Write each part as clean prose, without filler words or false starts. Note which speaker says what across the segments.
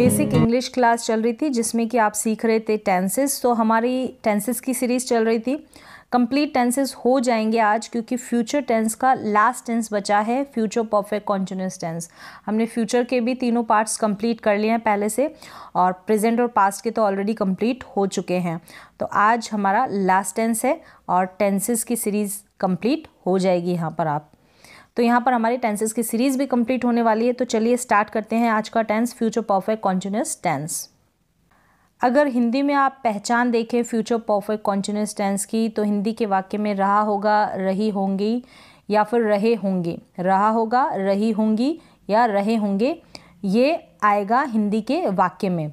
Speaker 1: Basic English class चल रही थी जिसमें कि आप सीख रहे थे टेंसेस। तो हमारी टेंसेस की सीरीज़ चल रही थी। कंप्लीट टेंसेस हो जाएंगे आज, क्योंकि फ्यूचर टेंस का लास्ट टेंस बचा है फ्यूचर परफेक्ट कॉन्टिन्यूअस टेंस। हमने फ्यूचर के भी तीनों पार्ट्स कंप्लीट कर लिए हैं पहले से, और प्रेजेंट और पास्ट के तो ऑलरेडी कंप्लीट हो चुके हैं। तो आज हमारा लास्ट टेंस है और टेंसेस की सीरीज़ कंप्लीट हो जाएगी यहाँ पर आप। तो यहाँ पर हमारी टेंसेस की सीरीज़ भी कंप्लीट होने वाली है। तो चलिए स्टार्ट करते हैं आज का tense, future perfect continuous tense. अगर हिंदी में आप पहचान देखें फ्यूचर परफेक्ट कॉन्टिन्यूअस टेंस की, तो हिंदी के वाक्य में रहा होगा, रही होंगी, या फिर रहे होंगे। रहा होगा, रही होंगी या रहे होंगे, ये आएगा हिंदी के वाक्य में।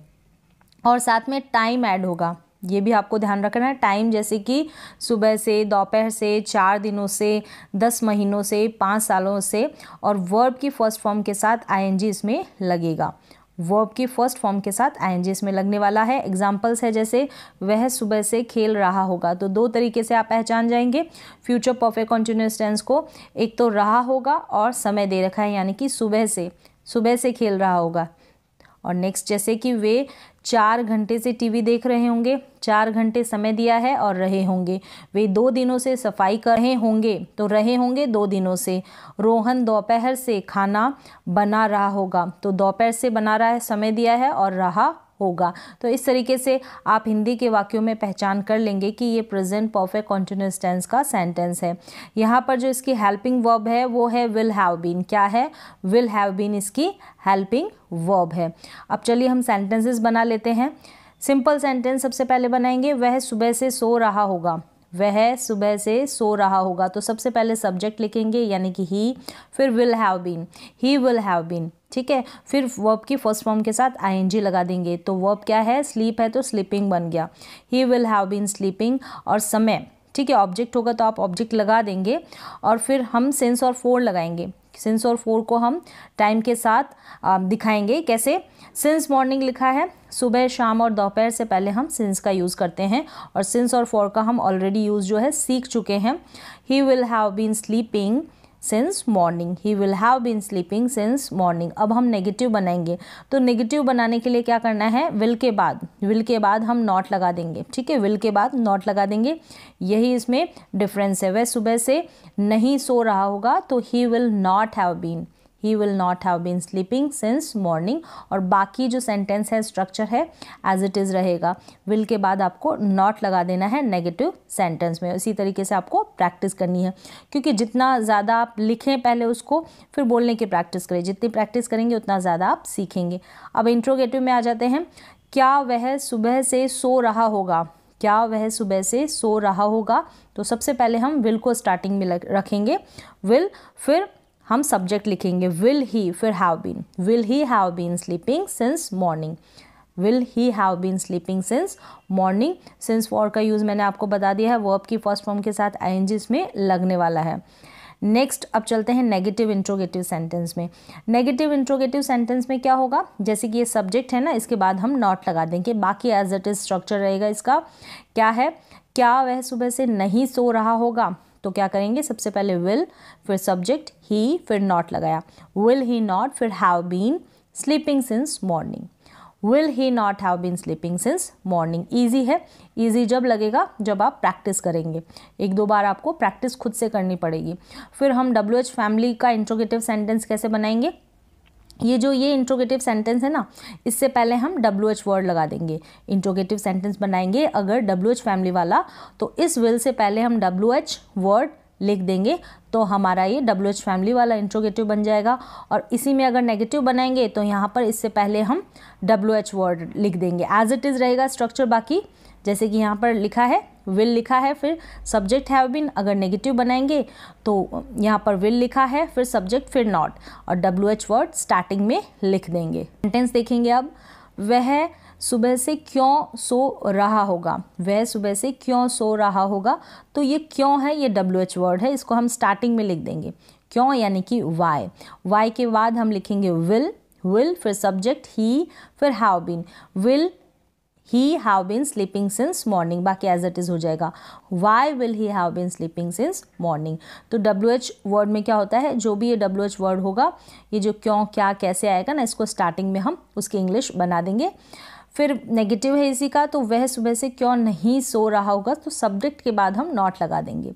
Speaker 1: और साथ में टाइम ऐड होगा, ये भी आपको ध्यान रखना है। टाइम जैसे कि सुबह से, दोपहर से, 4 दिनों से, 10 महीनों से, 5 सालों से। और वर्ब की फर्स्ट फॉर्म के साथ आईएनजी इसमें लगेगा। वर्ब की फर्स्ट फॉर्म के साथ आईएनजी इसमें लगने वाला है। एग्जाम्पल्स है जैसे वह सुबह से खेल रहा होगा। तो 2 तरीके से आप पहचान जाएंगे फ्यूचर परफेक्ट कॉन्टिन्यूअस टेंस को। एक तो रहा होगा और समय दे रखा है, यानी कि सुबह से खेल रहा होगा। और नेक्स्ट जैसे कि वे 4 घंटे से टीवी देख रहे होंगे, 4 घंटे समय दिया है और रहे होंगे। वे 2 दिनों से सफाई कर रहे होंगे, तो रहे होंगे 2 दिनों से। रोहन दोपहर से खाना बना रहा होगा, तो दोपहर से बना रहा है, समय दिया है और रहा होगा। तो इस तरीके से आप हिंदी के वाक्यों में पहचान कर लेंगे कि ये प्रेजेंट परफेक्ट कॉन्टिन्यूअस टेंस का सेंटेंस है। यहाँ पर जो इसकी हेल्पिंग वर्ब है वो है विल हैव बीन। क्या है? विल हैव बीन इसकी हेल्पिंग वर्ब है। अब चलिए हम सेंटेंसेस बना लेते हैं। सिंपल सेंटेंस सबसे पहले बनाएंगे, वह सुबह से सो रहा होगा। वह सुबह से सो रहा होगा, तो सबसे पहले सब्जेक्ट लिखेंगे यानी कि ही, फिर will have been, he will have been. ठीक है, फिर वर्ब की फर्स्ट फॉर्म के साथ आईएनजी लगा देंगे। तो वर्ब क्या है? स्लीप है, तो स्लीपिंग बन गया। He will have been sleeping. और समय, ठीक है, ऑब्जेक्ट होगा तो आप ऑब्जेक्ट लगा देंगे। और फिर हम सिंस और फोर लगाएंगे। सिंस और फोर को हम टाइम के साथ दिखाएंगे। कैसे? सिंस मॉर्निंग लिखा है, सुबह, शाम और दोपहर से पहले हम सिंस का यूज़ करते हैं, और सिंस और फोर का हम ऑलरेडी यूज़ जो है सीख चुके हैं। He will have been sleeping since morning. He will have been sleeping since morning. अब हम नेगेटिव बनाएंगे, तो नेगेटिव बनाने के लिए क्या करना है? विल के बाद हम नॉट लगा देंगे। ठीक है, विल के बाद नॉट लगा देंगे, यही इसमें डिफरेंस है। वह सुबह से नहीं सो रहा होगा, तो he will not have been sleeping since morning. और बाकी जो सेंटेंस है, स्ट्रक्चर है, एज इट इज़ रहेगा। विल के बाद आपको नॉट लगा देना है नेगेटिव सेंटेंस में। इसी तरीके से आपको प्रैक्टिस करनी है, क्योंकि जितना ज़्यादा आप लिखें पहले उसको, फिर बोलने की प्रैक्टिस करें। जितनी प्रैक्टिस करेंगे उतना ज़्यादा आप सीखेंगे। अब इंट्रोगेटिव में आ जाते हैं। क्या वह सुबह से सो रहा होगा? क्या वह सुबह से सो रहा होगा? तो सबसे पहले हम विल को स्टार्टिंग में रखेंगे। विल, फिर हम सब्जेक्ट लिखेंगे विल ही, फिर have been. Will he have been sleeping since morning. Will he have been sleeping since morning. Since for का यूज़ मैंने आपको बता दिया है। वर्ब की फर्स्ट फॉर्म के साथ आईएनजी इसमें लगने वाला है। नेक्स्ट अब चलते हैं नेगेटिव इंट्रोगेटिव सेंटेंस में। नेगेटिव इंट्रोगेटिव सेंटेंस में क्या होगा? जैसे कि ये सब्जेक्ट है ना, इसके बाद हम नॉट लगा देंगे। बाकी एज इट इज स्ट्रक्चर रहेगा इसका। क्या है? क्या वह सुबह से नहीं सो रहा होगा? तो क्या करेंगे? सबसे पहले विल, फिर सब्जेक्ट ही, फिर नॉट लगाया। विल ही नॉट, फिर have been sleeping since morning. Will he not have been sleeping since morning. Easy है। ईजी जब लगेगा जब आप प्रैक्टिस करेंगे। 1-2 बार आपको प्रैक्टिस खुद से करनी पड़ेगी। फिर हम WH फैमिली का इंट्रोगेटिव सेंटेंस कैसे बनाएंगे? ये इंट्रोगेटिव सेंटेंस है ना, इससे पहले हम WH वर्ड लगा देंगे। इंट्रोगेटिव सेंटेंस बनाएंगे अगर WH फैमिली वाला, तो इस विल से पहले हम WH वर्ड लिख देंगे, तो हमारा ये WH फैमिली वाला इंट्रोगेटिव बन जाएगा। और इसी में अगर नेगेटिव बनाएंगे तो यहाँ पर इससे पहले हम WH वर्ड लिख देंगे। एज इट इज़ रहेगा स्ट्रक्चर बाकी, जैसे कि यहाँ पर लिखा है, विल लिखा है, फिर सब्जेक्ट हैव बीन। अगर नेगेटिव बनाएंगे तो यहाँ पर विल लिखा है, फिर सब्जेक्ट, फिर नॉट, और WH वर्ड स्टार्टिंग में लिख देंगे। सेंटेंस देखेंगे अब। वह सुबह से क्यों सो रहा होगा? वह सुबह से क्यों सो रहा होगा? तो ये क्यों है, ये WH वर्ड है, इसको हम स्टार्टिंग में लिख देंगे। क्यों यानी कि वाई। वाई के बाद हम लिखेंगे विल, फिर सब्जेक्ट ही, फिर have been. Will he have been sleeping since morning, बाकी एज इट इज़ हो जाएगा। Why will he have been sleeping since morning. तो WH वर्ड में क्या होता है, जो भी ये WH वर्ड होगा, ये जो क्यों क्या कैसे आएगा ना, इसको स्टार्टिंग में हम उसकी इंग्लिश बना देंगे। फिर नेगेटिव है इसी का, तो वह सुबह से क्यों नहीं सो रहा होगा, तो सब्जेक्ट के बाद हम नॉट लगा देंगे।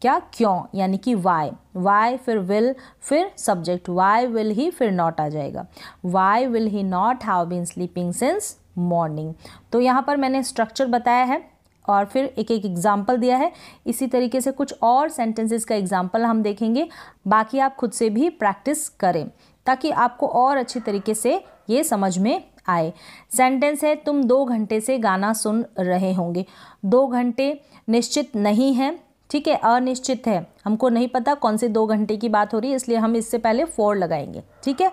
Speaker 1: क्या, क्यों, यानी कि वाई, वाई फिर विल फिर सब्जेक्ट, वाई विल ही फिर नॉट आ जाएगा। Why will he not have been sleeping since morning. तो यहाँ पर मैंने स्ट्रक्चर बताया है और फिर एक एक एग्जाम्पल दिया है। इसी तरीके से कुछ और सेंटेंसेस का एग्जाम्पल हम देखेंगे, बाकी आप खुद से भी प्रैक्टिस करें ताकि आपको और अच्छी तरीके से ये समझ में आए। सेंटेंस है, तुम 2 घंटे से गाना सुन रहे होंगे। 2 घंटे निश्चित नहीं है, ठीक है, अनिश्चित है, हमको नहीं पता कौन से 2 घंटे की बात हो रही है, इसलिए हम इससे पहले फॉर लगाएंगे, ठीक है।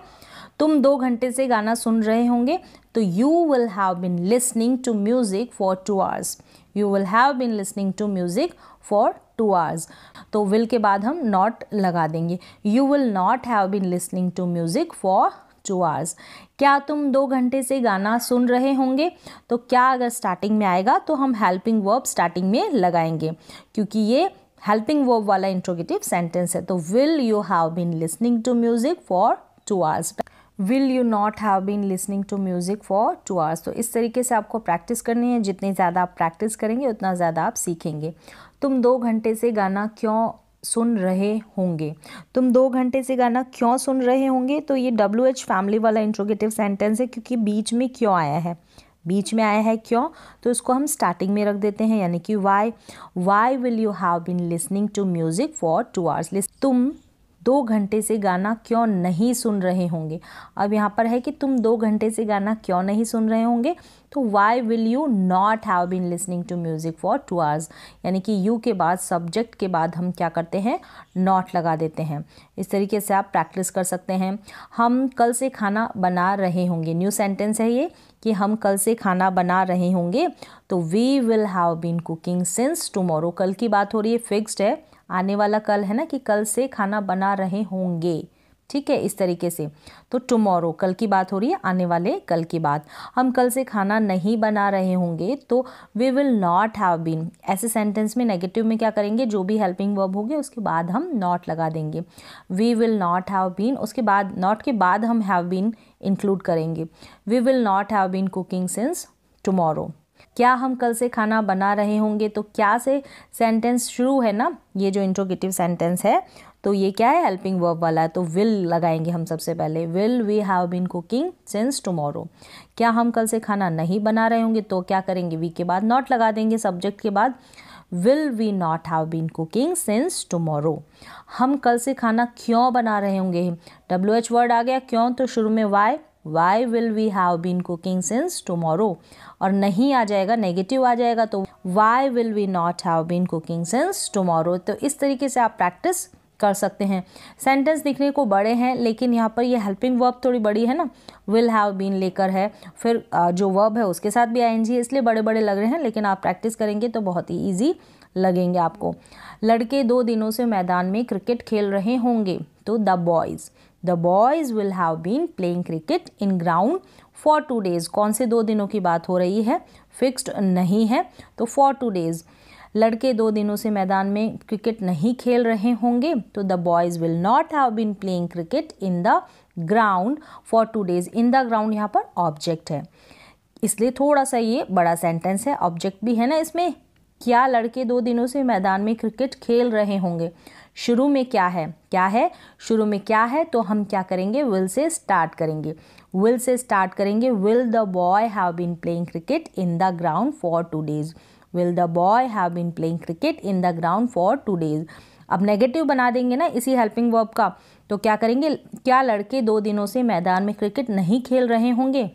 Speaker 1: तुम 2 घंटे से गाना सुन रहे होंगे, तो you will have been listening to music for 2 hours. You will have been listening to music for 2 hours. तो विल के बाद हम नॉट लगा देंगे। You will not have been listening to music for 2 hours. क्या तुम 2 घंटे से गाना सुन रहे होंगे, तो क्या अगर स्टार्टिंग में आएगा तो हम हेल्पिंग वर्ब स्टार्टिंग में लगाएंगे, क्योंकि ये हेल्पिंग वर्ब वाला इंट्रोगेटिव सेंटेंस है। तो will you have been listening to music for 2 hours. Will you not have been listening to music for 2 hours. तो इस तरीके से आपको प्रैक्टिस करनी है। जितनी ज़्यादा आप प्रैक्टिस करेंगे उतना ज़्यादा आप सीखेंगे। तुम 2 घंटे से गाना क्यों सुन रहे होंगे। तुम 2 घंटे से गाना क्यों सुन रहे होंगे, तो ये WH फैमिली वाला इंट्रोगेटिव सेंटेंस है, क्योंकि बीच में क्यों आया है, बीच में आया है क्यों, तो इसको हम स्टार्टिंग में रख देते हैं, यानी कि why will you have been listening to music for 2 hours. तुम 2 घंटे से गाना क्यों नहीं सुन रहे होंगे। अब यहाँ पर है कि तुम 2 घंटे से गाना क्यों नहीं सुन रहे होंगे, तो why will you not have been listening to music for 2 hours, यानी कि यू के बाद सब्जेक्ट के बाद हम क्या करते हैं, नॉट लगा देते हैं। इस तरीके से आप प्रैक्टिस कर सकते हैं। हम कल से खाना बना रहे होंगे, न्यू सेंटेंस है ये कि हम कल से खाना बना रहे होंगे, तो we will have been cooking since tomorrow. कल की बात हो रही है, फिक्स्ड है, आने वाला कल है ना, कि कल से खाना बना रहे होंगे, ठीक है, इस तरीके से। तो टुमारो कल की बात हो रही है, आने वाले कल की बात। हम कल से खाना नहीं बना रहे होंगे, तो we will not have been. ऐसे सेंटेंस में नेगेटिव में क्या करेंगे, जो भी हेल्पिंग वर्ब होगी उसके बाद हम नॉट लगा देंगे। We will not have been, उसके बाद नॉट के बाद हम हैव बीन इंक्लूड करेंगे। We will not have been cooking since tomorrow. क्या हम कल से खाना बना रहे होंगे, तो क्या से सेंटेंस शुरू है ना, ये जो इंट्रोगेटिव सेंटेंस है, तो ये क्या है, हेल्पिंग वर्ब वाला है, तो विल लगाएंगे हम सबसे पहले। Will we have been cooking since tomorrow. क्या हम कल से खाना नहीं बना रहे होंगे, तो क्या करेंगे, वी के बाद नॉट लगा देंगे, सब्जेक्ट के बाद। Will we not have been cooking since tomorrow. हम कल से खाना क्यों बना रहे होंगे, WH वर्ड आ गया क्यों, तो शुरू में why will we have been cooking since tomorrow, और नहीं आ जाएगा, नेगेटिव आ जाएगा, तो why will we not have been cooking since tomorrow. तो इस तरीके से आप प्रैक्टिस कर सकते हैं। सेंटेंस दिखने को बड़े हैं, लेकिन यहाँ पर ये हेल्पिंग वर्ब थोड़ी बड़ी है ना, विल हैव बीन लेकर है, फिर जो वर्ब है उसके साथ भी ING है, इसलिए बड़े बड़े लग रहे हैं, लेकिन आप प्रैक्टिस करेंगे तो बहुत ही ईजी लगेंगे आपको। लड़के 2 दिनों से मैदान में क्रिकेट खेल रहे होंगे, तो the boys will have been playing cricket in ground for 2 days। कौन से 2 दिनों की बात हो रही है, फिक्स्ड नहीं है, तो फॉर 2 days। लड़के 2 दिनों से मैदान में क्रिकेट नहीं खेल रहे होंगे, तो the boys will not have been playing cricket in the ground for 2 days। In the ground यहाँ पर ऑब्जेक्ट है, इसलिए थोड़ा सा ये बड़ा सेंटेंस है, ऑब्जेक्ट भी है ना इसमें। क्या लड़के 2 दिनों से मैदान में क्रिकेट खेल रहे होंगे, शुरू में क्या है, शुरू में क्या है, तो हम क्या करेंगे, विल से स्टार्ट करेंगे। Will the boy have been playing cricket in the ground for 2 days। Will the boy have been playing cricket in the ground for 2 days। अब नेगेटिव बना देंगे ना इसी हेल्पिंग वर्ब का, तो क्या करेंगे, क्या लड़के 2 दिनों से मैदान में क्रिकेट नहीं खेल रहे होंगे,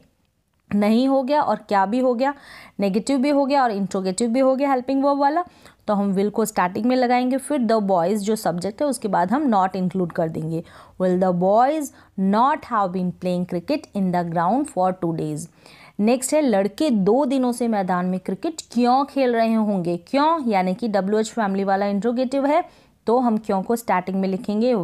Speaker 1: नहीं हो गया और क्या भी हो गया, नेगेटिव भी हो गया और इंट्रोगेटिव भी हो गया हेल्पिंग वर्ब वाला, तो हम विल को स्टार्टिंग में लगाएंगे, फिर द बॉयज़ जो सब्जेक्ट है उसके बाद हम नॉट इंक्लूड कर देंगे। Will the boys not have been playing cricket in the ground for 2 days। Next है, लड़के 2 दिनों से मैदान में क्रिकेट क्यों खेल रहे होंगे, क्यों यानी कि WH फैमिली वाला इंट्रोगेटिव है, तो हम क्यों को स्टार्टिंग में लिखेंगे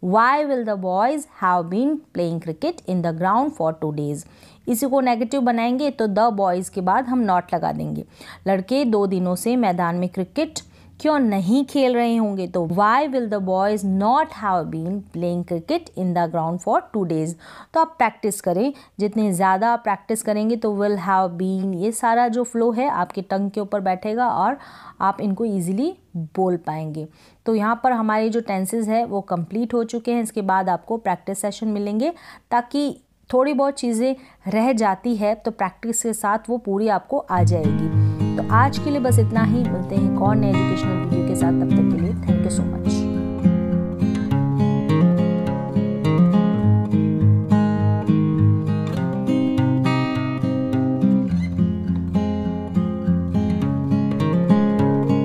Speaker 1: why will the boys have been playing cricket in the ground for 2 days। इसी को नेगेटिव बनाएंगे तो द बॉयज़ के बाद हम नॉट लगा देंगे। लड़के 2 दिनों से मैदान में क्रिकेट क्यों नहीं खेल रहे होंगे, तो why will the boys not have been playing cricket in the ground for 2 days। तो आप प्रैक्टिस करें, जितने ज़्यादा आप प्रैक्टिस करेंगे तो विल हैव बीन, ये सारा जो फ्लो है आपके टंग के ऊपर बैठेगा और आप इनको ईजिली बोल पाएंगे। तो यहाँ पर हमारे जो टेंसेज है वो कंप्लीट हो चुके हैं। इसके बाद आपको प्रैक्टिस सेशन मिलेंगे, ताकि थोड़ी बहुत चीज़ें रह जाती है तो प्रैक्टिस के साथ वो पूरी आपको आ जाएगी। तो आज के लिए बस इतना ही, मिलते हैं एक और नए एजुकेशनल वीडियो के साथ, तब तक के लिए थैंक यू सो मच।